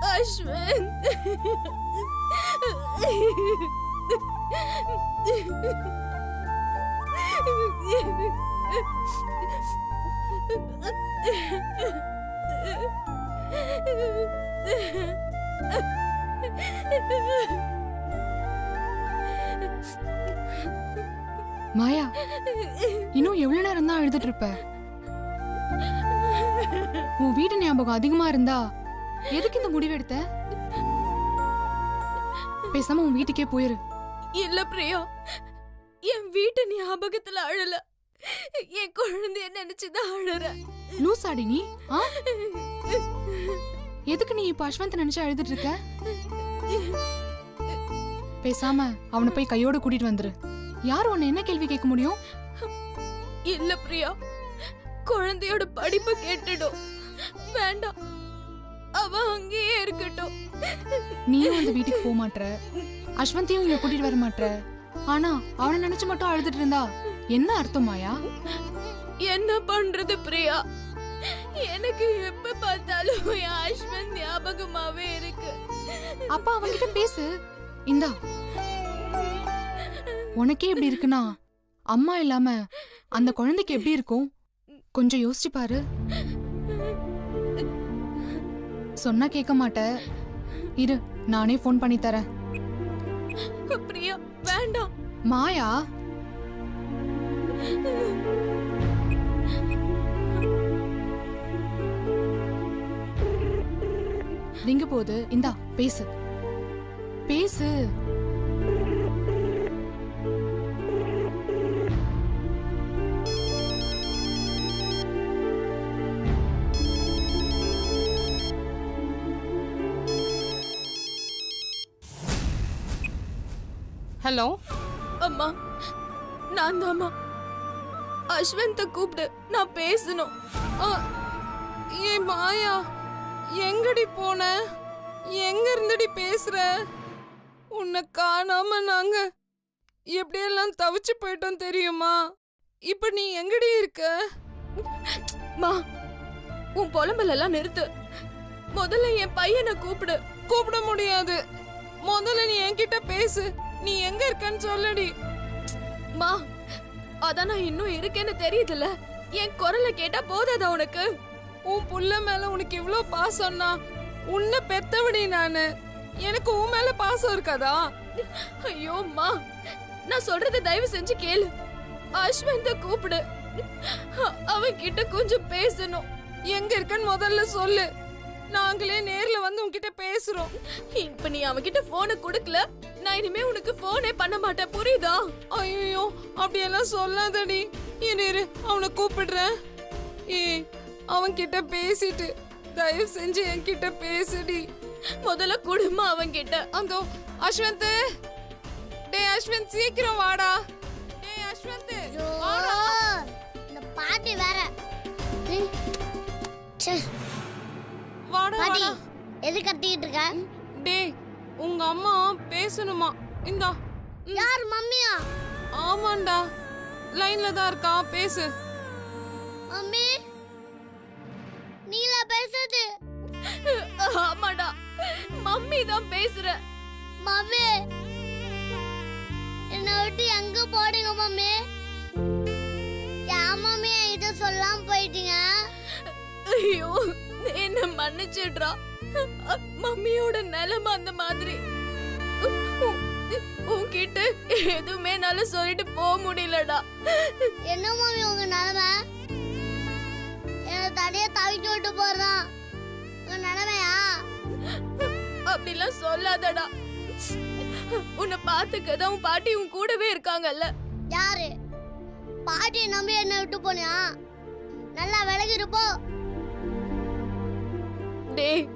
அஸ்வந்த், மாயா, இன்னும் எவ்வளவு நேரம் தான் அழுதுட்டு இருப்ப? உன் வீட்டு ஞாபகம் அதிகமா இருந்தா எதுக்கு இந்த முடிவு எடுத்த? பேசாம உன் வீட்டுக்கே போயிரு. இல்ல பிரியா, என் வீட்டு ஞாபகத்துல அழல, என் குழந்தைய நினைச்சுதான் அழற. லூசாடி நீ? எதுக்கு நீ இப்ப அஸ்வந்த் நினைச்சு அழுதுட்டு இருக்க? பேசாம அவனை போய் கையோட கூட்டிட்டு வந்துரு. யார் உன்னை என்ன கேள்வி கேட்க முடியும்? இல்ல பிரியா, குழந்தையோட படிப்பு கேட்டுடும். வேண்டாம், அவ அங்கேயே இருக்கட்டும். நீயும் அந்த வீட்டுக்கு போக மாட்ற, அஸ்வந்தையும் இங்க கூட்டிட்டு வர மாட்ற. ஆனா அவனை நினைச்சு மட்டும் அழுதுட்டு இருந்தா என்ன அர்த்தம் மாயா? என்ன பண்றது பிரியா? எனக்கு எப்ப பார்த்தாலும் என் அஸ்வந்த் ஞாபகமாவே இருக்கு. அப்பா அவன்கிட்ட பேசு. இந்தா, உனக்கே இப்படி இருக்குன்னா அம்மா இல்லாம அந்த குழந்தைக்கு எப்படி இருக்கும்? கொஞ்சம் யோசிச்சு பாரு. சொன்னா கேட்க மாட்ட. இரு, நானே போன் பண்ணி தரேன். பிரியா வேண்டாம். மாயா, ரிங்க போது. இந்தா பேசு பேசு. ஹலோ அம்மா, நான் தாம்மா. அஸ்வந்த கூப்பிடு, நான் பேசணும். ஏ மாயா, எங்கடி போன? எங்க இருந்துடி பேசுற? உன்னை காணாம நாங்க எப்படியெல்லாம் தவிச்சு போயிட்டோம் தெரியுமா? இப்ப நீ எங்கடி இருக்க? மா, உன் புலம்பலெல்லாம் நிறுத்து. முதல்ல என் பையனை கூப்பிடு. கூப்பிட முடியாது. முதல்ல நீ என்கிட்ட பேசு. நீ எங்க இருக்கன்னு சொல்லடி. மா, அதான் நான் இன்னும் இருக்கேன்னு தெரியுதுல்ல. என் குரலை கேட்டா போதாதா உனக்கு? உன் புள்ள மேல உனக்கு இவ்ளோ பாசம்னா, உன்னை பெத்தவடி நானு. எனக்கு உன் மேல பாசம் இருக்காதா? ஐயோ மா, நான் சொல்றத தயவு செஞ்சு கேளு. அஸ்வந்த கூப்பிடு, அவன் கிட்ட கொஞ்சம் பேசணும். எங்க இருக்கன்னு முதல்ல சொல்லு. நாங்களே நேர்ல வந்து உன்கிட்ட பேசுறோம். இப்ப நீ அவன்கிட்ட போனை கொடுக்கல, நான் இனிமே உனக்கு போனே பண்ண மாட்டேன், புரியுதா? ஐயோ, அப்படியெல்லாம் சொல்லாதடி. இரு, அவனை கூப்பிடுறேன். அவன் கிட்ட பேசிட்டு தயவு செஞ்சு என்கிட்ட பேசுடி. முதல்ல குடுமா அவன் கிட்ட. அந்தோ அஸ்வந்த், டே அஸ்வந்த் சீக்கிரம் வாடா. டே அஸ்வந்த் வாடா. இந்த பாட்டி வேற. வாடா பாட்டி, வாடா. எது கத்திக்கிட்டு இருக்க? டே, உங்க அம்மா பேசணுமா? இந்தா. யார் மம்மியா? ஆமாண்டா, லைன்ல தான் இருக்கா, பேசு. மம்மி, நீலா பேசுறது? ஆமாடா, மம்மி தான் பேசுற. மம்மி, என்னை விட்டு எங்க போறீங்க மம்மி? ஏன் மம்மி என்கிட்ட சொல்லாம போயிட்டீங்க? ஐயோ, என்ன மன்னிச்சிடுறா. மம்மியோட நிலைமை அந்த மாதிரி. உன்கிட்ட எதுவுமே என்னால சொல்லிட்டு போக முடியலடா. என்ன மம்மி உங்க நிலைமை? என்ன தனியா தவிச்சு விட்டு போறதான் உங்க நிலைமையா? அப்படிலாம் சொல்லாதடா. உன்னை பாத்துக்கதான் உன் பாட்டி உன் கூடவே இருக்காங்கல்ல. யாரு? பாட்டியை நம்பி என்ன விட்டு போனியா? நல்லா விலகி இருப்போ. டேய்,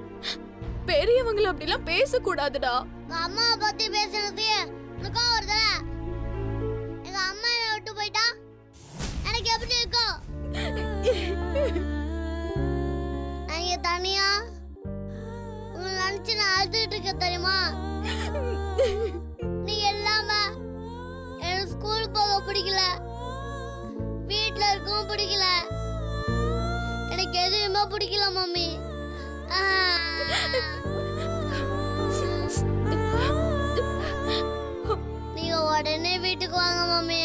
பெரியவங்கள அப்படிலாம் பேசக்கூடாதுடா. உங்க அம்மாவை பத்தி பேசுனது உனக்கா வருதா? எங்க அம்மா என்னை விட்டு போயிட்டா எனக்கு எப்படி இருக்கும்? நான் இங்க தனியா உங்களை நினைச்சு நான் அழுதுட்டு இருக்க தெரியுமா? நீங்க இல்லாம எனக்கு ஸ்கூல் போக பிடிக்கல, வீட்டுல இருக்கவும் பிடிக்கல. எனக்கு எதுவுமே பிடிக்கல மம்மி. நீங்க உடனே வீட்டுக்கு வாங்க மம்மி.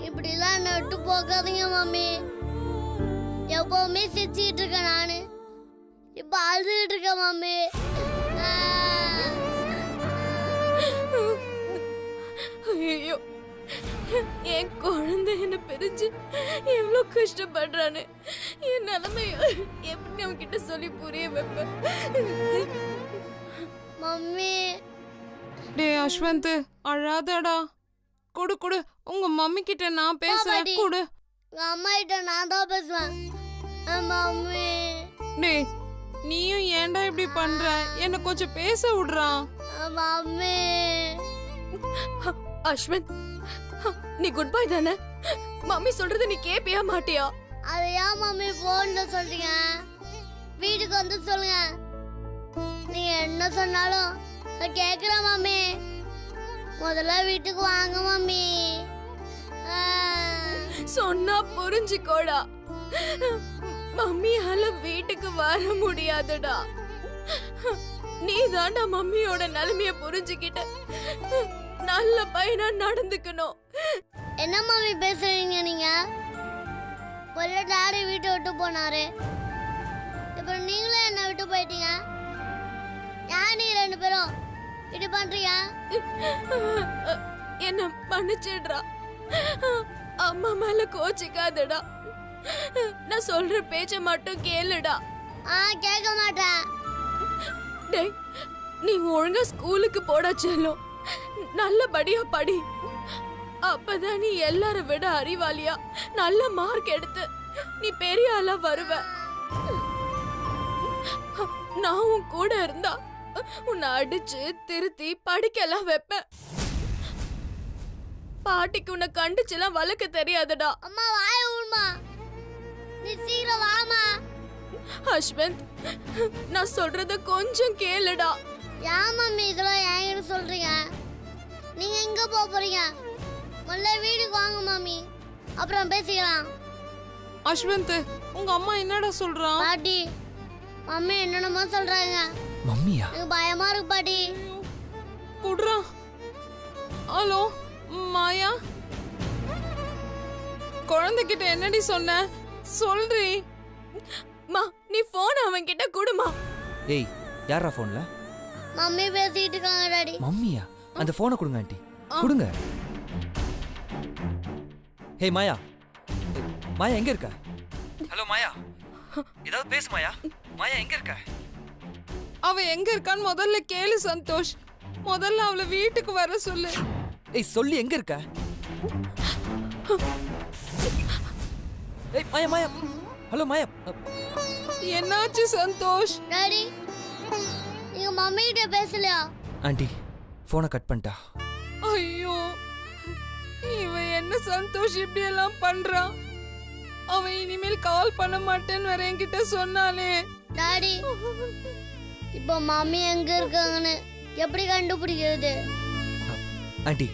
இப்படிலாம் என்னை விட்டு போகாதீங்க மம்மி. எப்பவுமே சிரிச்சுக்கிட்டு இருக்கேன் நானு, இப்ப அழுதுகிட்டு இருக்கேன் மம்மி. ஐயோ, என் குழந்தை என்ன பிரிஞ்சு எவ்வளவு கஷ்டப்படுறான்னு என் நிலைமைய எப்படி அவன்கிட்ட சொல்லி புரிய வைப்பேன். மம்மி டேய் அஸ்வந்த், அழாதடா. குடு குடு, உங்க மம்மி கிட்ட நான் பேசுறேன். பாட்டி. குடு. எங்க அம்மா கிட்ட நான் தான் பேசுவேன். மம்மி டேய், நீயும் ஏன்டா இப்படி பண்ற? என்ன கொஞ்சம் பேச விடுறா. மம்மி அஸ்வந்த், நீ குட் பாய் தானே? மம்மி சொல்றது நீ கேப்பியா மாட்டியா? அதை ஏன் மம்மி போன்ல சொல்றீங்க? வீட்டுக்கு வந்து சொல்லுங்க. நீங்க என்ன சொன்னாலும் நான் கேக்குறேன் மம்மி. முதல்ல வீட்டுக்கு வாங்க மம்மி. சொன்னா புரிஞ்சுக்கோடா. மம்மியால வீட்டுக்கு வர முடியாதுடா. நீ தாண்டா மம்மியோட நிலைமைய புரிஞ்சுக்கிட்ட நல்ல பையனா நடந்துக்கணும். என்ன மம்மி பேசுறீங்க நீங்க? முதல்ல டாடி வீட்டை விட்டு போனாரு, இப்ப நீங்களும் என்ன விட்டு போயிட்டீங்க. ஏன் நீ ரெண்டு பேரும் இப்படி பண்றீங்க? என்ன மன்னிச்சிடுறா. அம்மா மேல கோச்சிக்காதடா. நான் சொல்ற பேச்ச மட்டும் கேளுடா. கேட்க மாட்டேன். டேய், நீ ஒழுங்கா ஸ்கூலுக்கு போடா செல்லும். நல்லபடியா படி. அப்பதான் நீ எல்லார விட அறிவாளியா நல்ல மார்க் எடுத்து நீ பெரிய ஆளா வருவ. நான் உன் கூட இருந்தா உன்னை அடிச்சு திருத்தி படிக்கலாம் வைப்பேன். பாட்டிக்கு உன்னை கண்டிச்செல்லாம் வளர்க்க தெரியாதுடா. அம்மா வாய ஊடுமா, நீ சீக்கிரம் வாமா. அஸ்வந்த், நான் சொல்றத கொஞ்சம் கேளுடா. ஏன் மம்மி இதெல்லாம் என்கிட்ட சொல்றீங்க? நீங்க எங்க போக போறீங்க? முதல்ல வீட்டுக்கு வாங்க மம்மி, அப்புறம் பேசிக்கலாம். அஸ்வந்த், உங்க அம்மா என்னடா சொல்றா? பாட்டி, மம்மி என்னென்னமோ சொல்றாங்க. மம்மியா? எனக்கு பயமா இருக்கு பாட்டி. குடுறா. ஹலோ மாயா, குழந்தைகிட்ட என்னடி சொன்ன? சொல்றி. மா, நீ போன் அவன் கிட்ட குடுமா. ஏய், யாரா போன்ல? மம்மி பேசிட்டு இருக்காங்க டாடி. மம்மியா? அந்த போனை கொடுங்க ஆண்டி, கொடுங்க. ஹே மாயா, மாயா எங்க இருக்க? ஹலோ மாயா, ஏதாவது பேசு மாயா. மாயா எங்க இருக்க? அவ எங்க இருக்கான்னு முதல்ல கேளு சந்தோஷ். முதல்ல அவளை வீட்டுக்கு வர சொல்லு. ஏய் சொல்லி எங்க இருக்க? ஏய் மாயா மாயா, ஹலோ மாயா. என்னாச்சு சந்தோஷ்? டாடி, நீங்க மம்மி கிட்ட பேசலையா? ஆண்டி போனை கட் பண்ணிட்டா. ஐயோ, இவ என்ன சந்தோஷ் இப்படி எல்லாம் பண்றா? அவ இனிமேல் கால் பண்ண மாட்டேன்னு வேற என்கிட்ட சொன்னாலே. டாடி, இப்போ மம்மி எங்க இருக்காங்கன்னு எப்படி கண்டுபிடிக்கிறது? ஆண்டி,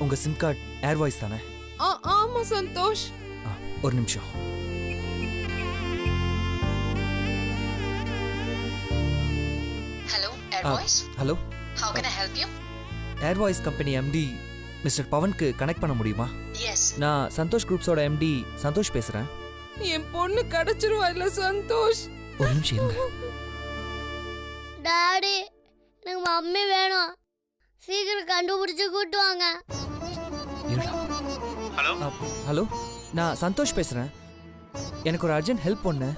உங்க சிம் கார்டு ஏர் வாய்ஸ் தானே? ஆமா சந்தோஷ். ஒரு நிமிஷம். Hello, Airvoice. Hello, How can I help you? Airvoice company MD mister பவனுக்கு கனெக்ட் பண்ண முடியுமா? Yes. நான் சந்தோஷ் குரூப்ஸோட எம்டி சந்தோஷ் பேசுறேன். என் பொண்ணு கிடைச்சிருவா இல்ல சந்தோஷ்? ஒரு நிமிஷம் இருங்க. டாடி, எனக்கு மம்மி வேணும். சீக்கிரம் கண்டுபிடிச்சு கூட்டு வாங்க. இருடா. ஹலோ, நான் சந்தோஷ் பேசுறேன். எனக்கு ஒரு அர்ஜென்ட் ஹெல்ப் பண்ணு.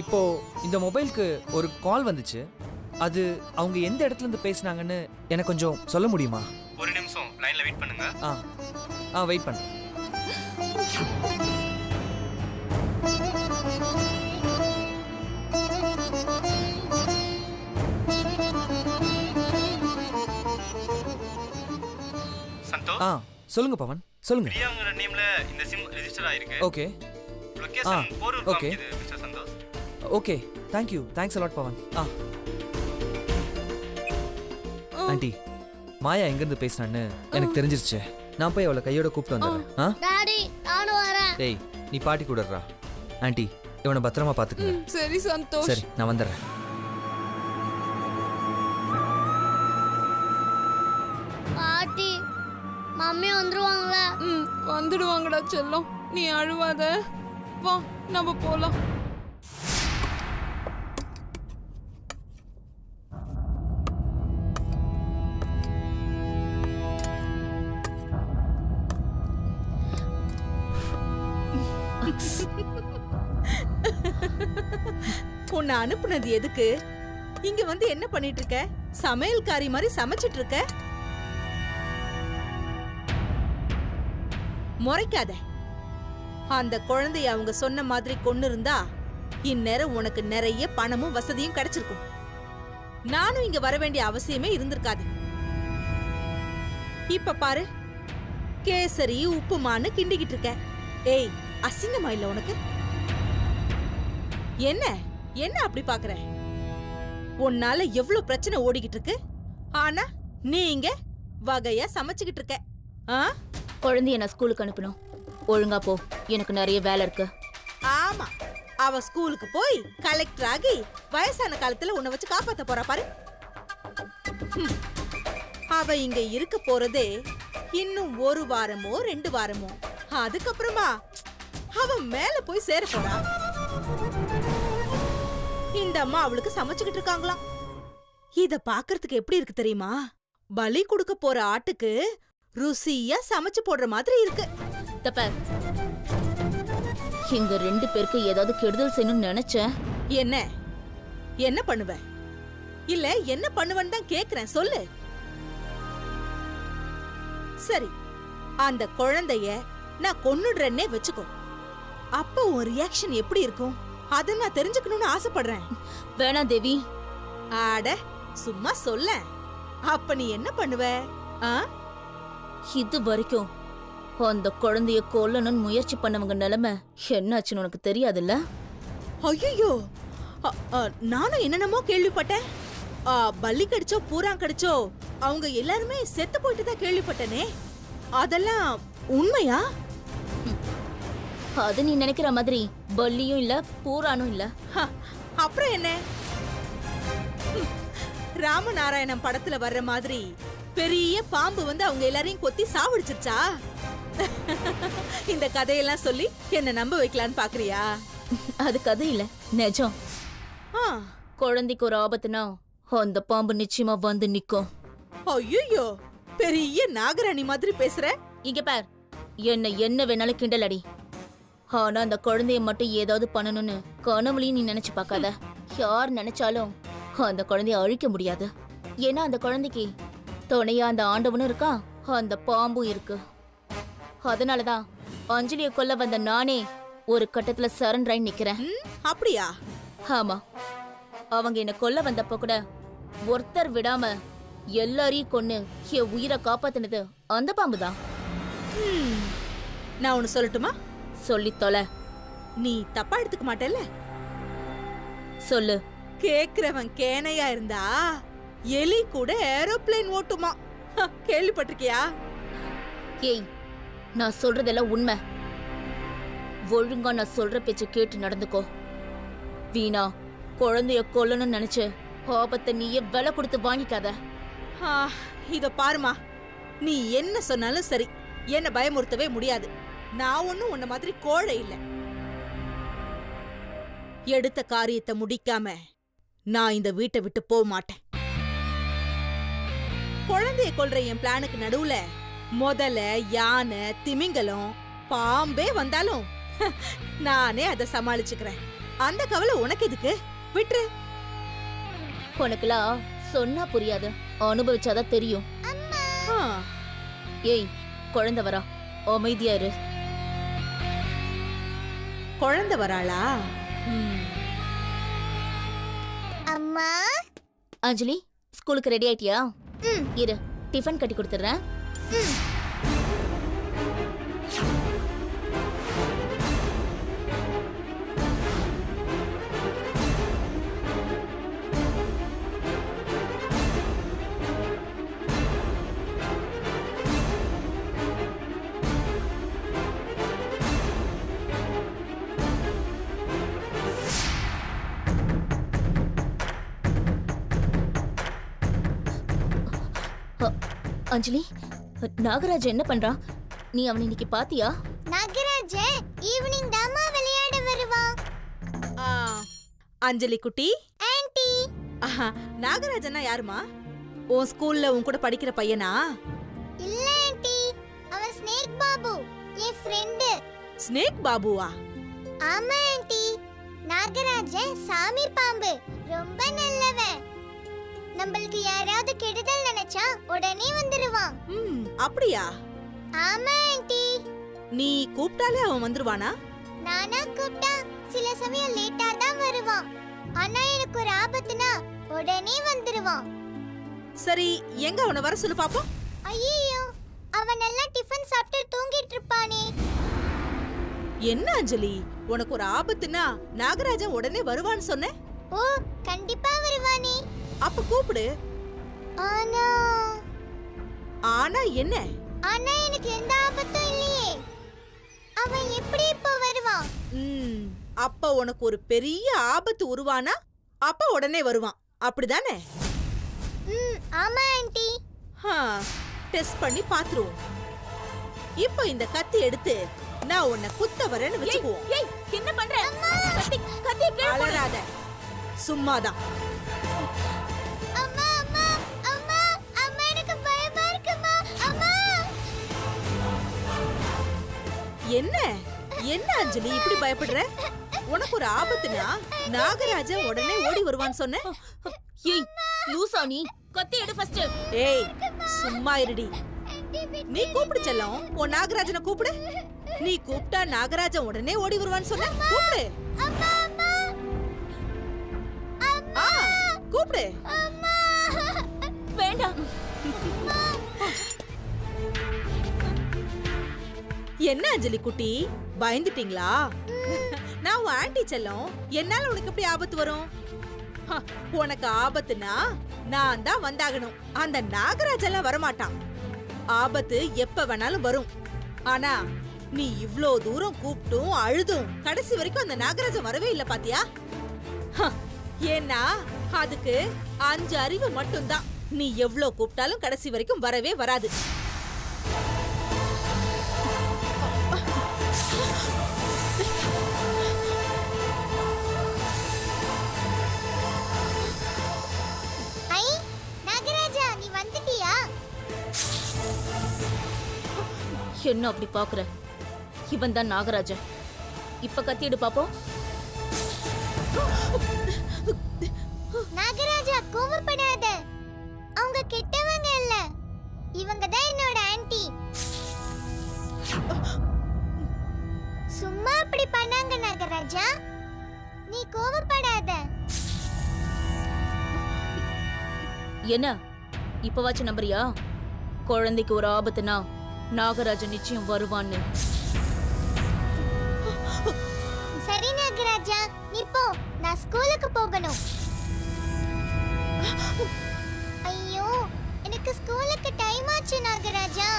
இப்போ இந்த மொபைலுக்கு ஒரு கால் வந்துச்சு. அது அவங்க எந்த இடத்துல இருந்து பேசுனாங்கன்னு எனக்கு கொஞ்சம் சொல்ல முடியுமா? ஒரு நிமிஷம் லைன்ல வெயிட் பண்ணுங்க. வெயிட் பண்ணு. சந்தோஷ், சொல்லுங்க பவன், சொல்லுங்க. பிரியாங்கிற நேம்ல இந்த சிம் ரெஜிஸ்டர் ஆயிருக்கு. Okay location Porur okay. காமிக்குது mister Santhosh. Okay, thank you, thanks a lot Pavan. Aunty, Maya எங்கிருந்து பேசினான்னு எனக்கு தெரிஞ்சிருச்சு. நான் போய் அவளை கையோட கூப்பிட்டு வந்துடுறேன். டாடி, நானும் டேய் நீ பாட்டி கூடறா. ஆண்டி இவனை பத்திரமா பார்த்துக்குங்க. சரி சந்தோஷ். சரி நான் வந்துடுறேன். பாட்டி மம்மி வந்துருவாங்களா? வந்துடுவாங்கடா செல்லம், நீ அழுவாத. வா நம்ம போலாம். உன்னை அனுப்புனது எதுக்கு? இங்க வந்து என்ன பண்ணிட்டு இருக்க? சமையல்காரி மாதிரி சமைச்சிட்டு இருக்க. முறைக்காத. அந்த குழந்தைய அவங்க சொன்ன மாதிரி கொண்டு இருந்தா இந்நேரம் உனக்கு நிறைய பணமும் வசதியும் கிடைச்சிருக்கும். நானும் இங்க வர வேண்டிய அவசியமே இருந்திருக்காது. இப்ப பாரு, கேசரி உப்புமான்னு கிண்டிக்கிட்டு இருக்க. ஏய், அசிங்கமா இல்ல உனக்கு? என்ன என்ன அப்படி பாக்குற? உன்னால எவ்வளவு பிரச்சனை ஓடிக்கிட்டு இருக்கு, ஆனா நீ இங்க வகையா சமைச்சுக்கிட்டு இருக்க. ஆ? குழந்தைய நான் ஸ்கூலுக்கு அனுப்பணும். ஒழுங்கா போ, எனக்கு நிறைய வேலை இருக்கு. ஆமா, அவ ஸ்கூலுக்கு போய் கலெக்டர் ஆகி வயசான காலத்துல உன்னை வச்சு காப்பாத்த போறா பாரு. ஹம். அவ இங்க இருக்க போறதே இன்னும் 1 வாரமோ 2 வாரமோ. அதுக்கப்புறமா அவ மேல போய் சேர போறா. இந்த அம்மா அவளுக்கு சமைச்சுக்கிட்டு இருக்காங்களாம். இத பாக்குறதுக்கு எப்படி இருக்கு தெரியுமா? பலி கொடுக்க போற ஆட்டுக்கு ருசியா சமைச்சு போடுற மாதிரி இருக்கு. தப்ப இங்க 2 பேருக்கு ஏதாவது கெடுதல் செய்யணும்னு நினைச்சேன். என்ன என்ன பண்ணுவ? இல்ல என்ன பண்ணுவன்னு தான் கேக்குறேன், சொல்லு. சரி, அந்த குழந்தைய நான் கொன்னுடுறேன்னே வச்சுக்கோ. அப்ப உன் ரியாக்ஷன் எப்படி இருக்கும்? அத நான் தெரிஞ்சுக்கணும்னு ஆசைப்படுறேன். வேணாம் தேவி. ஆட, சும்மா சொல்ல. அப்ப நீ என்ன பண்ணுவ? ஆ? இது வரைக்கும் அந்த குழந்தைய கொல்லணும்னு முயற்சி பண்ணவங்க நிலைமை என்னாச்சுன்னு உனக்கு தெரியாதுல்ல? ஐயோ, நானும் என்னென்னமோ கேள்விப்பட்டேன். பல்லி கடிச்சோ பூரான் கடிச்சோ அவங்க எல்லாருமே செத்து போயிட்டு தான் கேள்விப்பட்டனே. அதெல்லாம் உண்மையா? அது நீ நினைக்கிற மாதிரி பல்லியும் இல்ல பூரானும் இல்ல. அப்புறம் என்ன? ராமநாராயணம் படத்துல வர்ற மாதிரி பெரிய பாம்பு வந்து அவங்க எல்லாரையும் கொத்தி சாவடிச்சிருச்சா? இந்த கதையெல்லாம் சொல்லி என்ன நம்ப வைக்கலான்னு பாக்குறியா? அது கதை இல்ல, நிஜம். ஆ. குழந்தைக்கு ஒரு ஆபத்துனா அந்த பாம்பு நிச்சயமா வந்து நிக்கும். ஐயோ, பெரிய நாகராணி மாதிரி பேசுற. இங்க பார், என்ன வேணாலும் கிண்டல் அடி. ஆனா அந்த குழந்தைய மட்டும் ஏதாவது பண்ணணும்னு கனவுலையும் நீ நினைச்சு பார்க்காத. யார் நினைச்சாலும் அந்த குழந்தைய அழிக்க முடியாது. ஏன்னா அந்த குழந்தைக்கு துணையா அந்த ஆண்டவனும் இருக்கா, அந்த பாம்பும் இருக்கு. அதனாலதான் அஞ்சலியை கொல்ல வந்த நானே ஒரு கட்டத்துல சரண்டராய் நிக்கிறேன். அப்படியா? ஆமா, அவங்க என்ன கொல்ல வந்தப்ப கூட ஒருத்தர் விடாம எல்லாரையும் கொன்னு என் உயிரை காப்பாத்தினது அந்த பாம்பு தான். நான் ஒன்னு சொல்லட்டுமா? சொல்லி தொலை. நீ தப்பா எடுத்துக்க மாட்டல்ல? சொல்லு. கேக்குறவன் கேனையா இருந்தா எலி கூட ஏரோப்ளேன் ஓட்டுமா. கேள்விப்பட்டிருக்கியா? ஏய், நான் சொல்றதெல்லாம் உண்மை. ஒழுங்கா நான் சொல்ற பேச்ச கேட்டு நடந்துக்கோ. வீணா குழந்தைய கொல்லணும்னு நினைச்சு ஆபத்தை நீயே விலை கொடுத்து வாங்கிக்காத. இத பாருமா, நீ என்ன சொன்னாலும் சரி, என்ன பயமுறுத்தவே முடியாது. நான் ஒண்ணும் உன்ன மாதிரி கோழை இல்ல. எடுத்த காரியத்தை முடிக்காம நான் இந்த வீட்டை விட்டு போக மாட்டேன். குழந்தைய கொல்ற என் பிளானுக்கு நடுவுல முதல்ல யானை, திமிங்கலம், பாம்பே வந்தாலும் நானே அதை சமாளிச்சுக்கிறேன். அந்த கவலை உனக்கு எதுக்கு? விட்டுரு. உனக்குலாம் சொன்னா புரியாது, அனுபவிச்சாதான் தெரியும். ஏய், குழந்தை வரா, அமைதியா இரு. குழந்தை வராளா? அம்மா, அஞ்சலி, ஸ்கூலுக்கு ரெடி ஆயிட்டியா? இரு, டிஃபன் கட்டி கொடுத்துறேன். அஞ்சலி, நாகராஜ் என்ன பண்றான்? நீ அவனை இன்னைக்கு பாத்தியா? நாகராஜ ஈவினிங் தாமா விளையாட வருவான். ஆ, அஞ்சலி குட்டி. ஆன்ட்டி. ஆஹா, நாகராஜனா யாருமா? உன் ஸ்கூல்ல உன் கூட படிக்கிற பையனா? இல்ல ஆன்ட்டி, அவன் ஸ்னேக் பாபு, என் ஃப்ரெண்ட். ஸ்னேக் பாபுவா? ஆமா ஆன்ட்டி, நாகராஜ சாமி பாம்பு, ரொம்ப நல்லவன். நம்மளுக்கு யாராவது கெடுதல் நினைச்சா உடனே வந்துருவான். அப்படியா? ஆமா ஆன்ட்டி. நீ கூப்பிட்டாலே அவன் வந்துருவானா? நானா கூப்பிட்டா சில சமயம் லேட்டா தான் வருவான். ஆனா எனக்கு ஒரு ஆபத்துனா உடனே வந்துருவான். சரி, எங்க அவனை வர சொல்லு பாப்போம். ஐயோ, அவன் நல்லா டிஃபன் சாப்பிட்டு தூங்கிட்டு இருப்பானே. என்ன அஞ்சலி, உனக்கு ஒரு ஆபத்துனா நாகராஜன் உடனே வருவான்னு சொன்ன? ஓ, கண்டிப்பா வருவானே. அப்ப கூப்பிடு. ஆனா ஆனா என்ன? ஆனா எனக்கு எந்த ஆபத்தும் இல்லையே. அவன் எப்படி இப்போ வருவான்? அப்ப உனக்கு ஒரு பெரிய ஆபத்து உருவானா அப்ப உடனே வருவான், அப்படிதானே? ஆமா ஆன்ட்டி. டெஸ்ட் பண்ணி பாத்துருவோம். இப்போ இந்த கத்தி எடுத்து நான் உன்னை குத்த வரேன்னு வச்சுக்குவோம். ஏய், என்ன பண்ற? கத்தி கத்தி கீழ போடு. அலறாத, சும்மாதான். அம்மா அம்மா அம்மா அம்மா, எனக்கு பயமா இருக்குமா அம்மா. என்ன என்ன அஞ்சலி இப்படி பயப்படுற? உனக்கு ஒரு ஆபத்துனா நாகராஜன் உடனே ஓடி வருவான்னு சொன்ன. ஏய், லூசா நீ? கத்தி எடு ஃபர்ஸ்ட். ஏய், சும்மா இருடி. நீ கூப்பிடு செல்லம், உன் நாகராஜனை கூப்பிடு. நீ கூப்பிட்டா நாகராஜன் உடனே ஓடி வருவான்னு சொன்ன. கூப்பிடு. அம்மா அம்மா ஆ, கூப்பிடு. அம்மா. வேண்டாம். என்ன அஞ்சலி குட்டி, பயந்துட்டீங்களா? நான் உன் ஆன்ட்டி செல்லம், என்னால உனக்கு எப்படி ஆபத்து வரும்? உனக்கு ஆபத்துனா நான் தான் வந்தாகணும். அந்த நாகராஜெல்லாம் வரமாட்டான். ஆபத்து எப்ப வேணாலும் வரும். ஆனா நீ இவ்ளோ தூரம் கூப்பிட்டும் அழுதும் கடைசி வரைக்கும் அந்த நாகராஜன் வரவே இல்ல பாத்தியா? ஏன்னா அதுக்கு 5 அறிவு மட்டும்தான். நீ எவ்ளோ கூப்பிட்டாலும் கடைசி வரைக்கும் வரவே வராது. ஐ, நாகராஜா நீ வந்துட்டியா? என்ன அப்படி பாக்குற? இவன் தான் நாகராஜன். இப்ப கத்தி எடு பாப்போம். நாகராஜா கோவப்படாத, அவங்க கெட்டவங்க இல்ல. இவங்க தான் என்னோட ஆன்ட்டி. சும்மா அப்படி பண்ணாங்க நாகராஜா, நீ கோவப்படாத. என்ன இப்பவாச்சும் நம்புறியா? குழந்தைக்கு ஒரு ஆபத்துனா நாகராஜன் நிச்சயம் வருவான்னு. சரி நாகராஜா, நீ போ, நான் ஸ்கூலுக்கு போகணும். ஐயோ, எனக்கு ஸ்கூலுக்கு டைம் ஆச்சு நாகராஜா.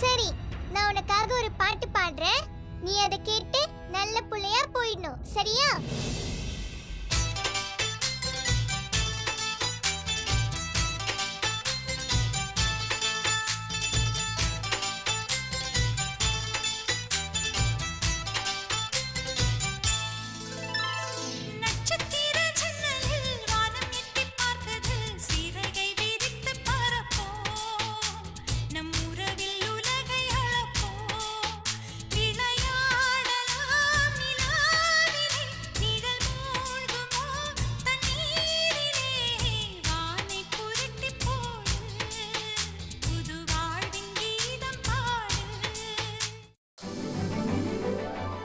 சரி, நான் உனக்காக ஒரு பாட்டு பாடுறேன். நீ அதை கேட்டு நல்ல புள்ளையா போயிடணும், சரியா?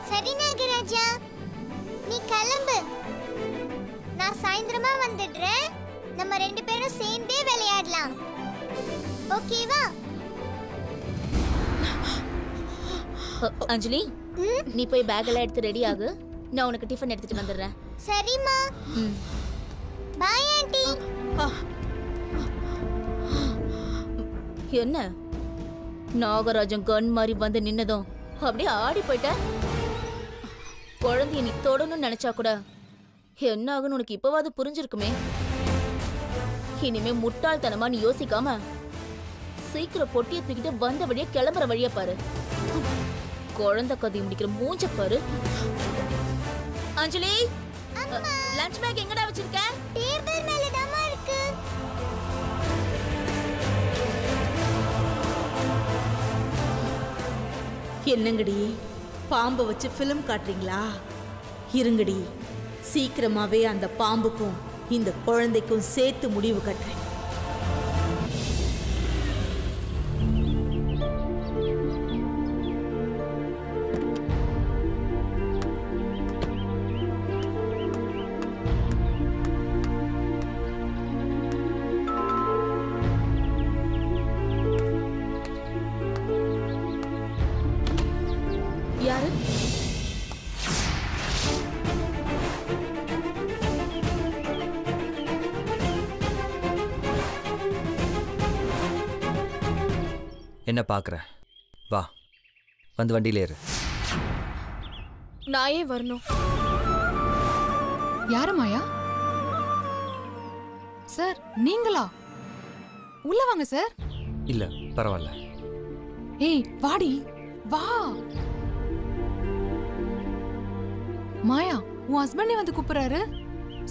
சரி நாகராஜா, நீ கிளம்பு. நான் சாயந்தரமா வந்துடுறேன். நம்ம 2 பேரும் சேர்ந்தே விளையாடலாம், ஓகேவா? அஞ்சலி, நீ போய் பேக் எல்லாம் எடுத்து ரெடி ஆகு. நான் உனக்கு டிஃபன் எடுத்துட்டு வந்துடுறேன். சரிம்மா. Bye aunty. என்ன நாகராஜன் கன் மாதிரி வந்து நின்னதும் அப்படியே ஆடி போயிட்ட? குழந்தைய நீ தொடணும்னு நினைச்சா கூட என்ன ஆகுன்னு உனக்கு இப்பவாது புரிஞ்சிருக்குமே. இனிமே முட்டாள்தனமா நீ யோசிக்காம சீக்கிரம் பொட்டியை தூக்கிட்டு வந்த வழியா கிளம்புற வழியா பாரு. குழந்தை கதை முடிக்கிற மூஞ்ச பாரு. அஞ்சலி, லஞ்ச் பேக் எங்கடா வச்சிருக்க? டேபிள் மேல தான் இருக்கு. என்னங்கடி பாம்பை வச்சு ஃபிலிம் காட்டுறீங்களா? இருங்கடி, சீக்கிரமாவே அந்த பாம்புக்கும் இந்த குழந்தைக்கும் சேர்த்து முடிவு கட்டுறேன். யாரு? என்ன பார்க்குற? வா, வந்து வண்டியில ஏறு. நான் ஏன் வரணும்? யாரு மாயா? சார் நீங்களா? உள்ள வாங்க சார். இல்லை பரவாயில்ல. ஏய் வாடி வா. மாயா, உன் ஹஸ்பண்டே வந்து கூப்பிடுறாரு.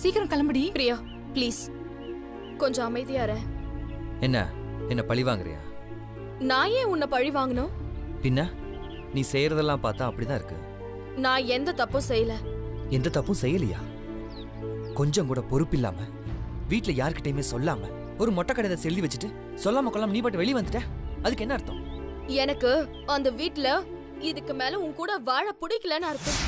சீக்கிரம் கிளம்புடி. பிரியா ப்ளீஸ் கொஞ்சம் அமைதியா இரு. என்ன பழி வாங்குறியா? நான் ஏன் உன்னை பழி வாங்கணும்? பின்ன நீ செய்யறதெல்லாம் பார்த்தா அப்படிதான் இருக்கு. நான் எந்த தப்பும் செய்யல. எந்த தப்பும் செய்யலையா? கொஞ்சம் கூட பொறுப்பில்லாம வீட்ல யார்கிட்டயுமே சொல்லாம ஒரு மொட்டை கடையை எழுதி வச்சுட்டு சொல்லாம கொள்ளாம நீ பாட்டு வெளியே வந்துட்ட. அதுக்கு என்ன அர்த்தம்? எனக்கு அந்த வீட்ல இதுக்கு மேல உன் கூட வாழ பிடிக்கலன்னு அர்த்தம்.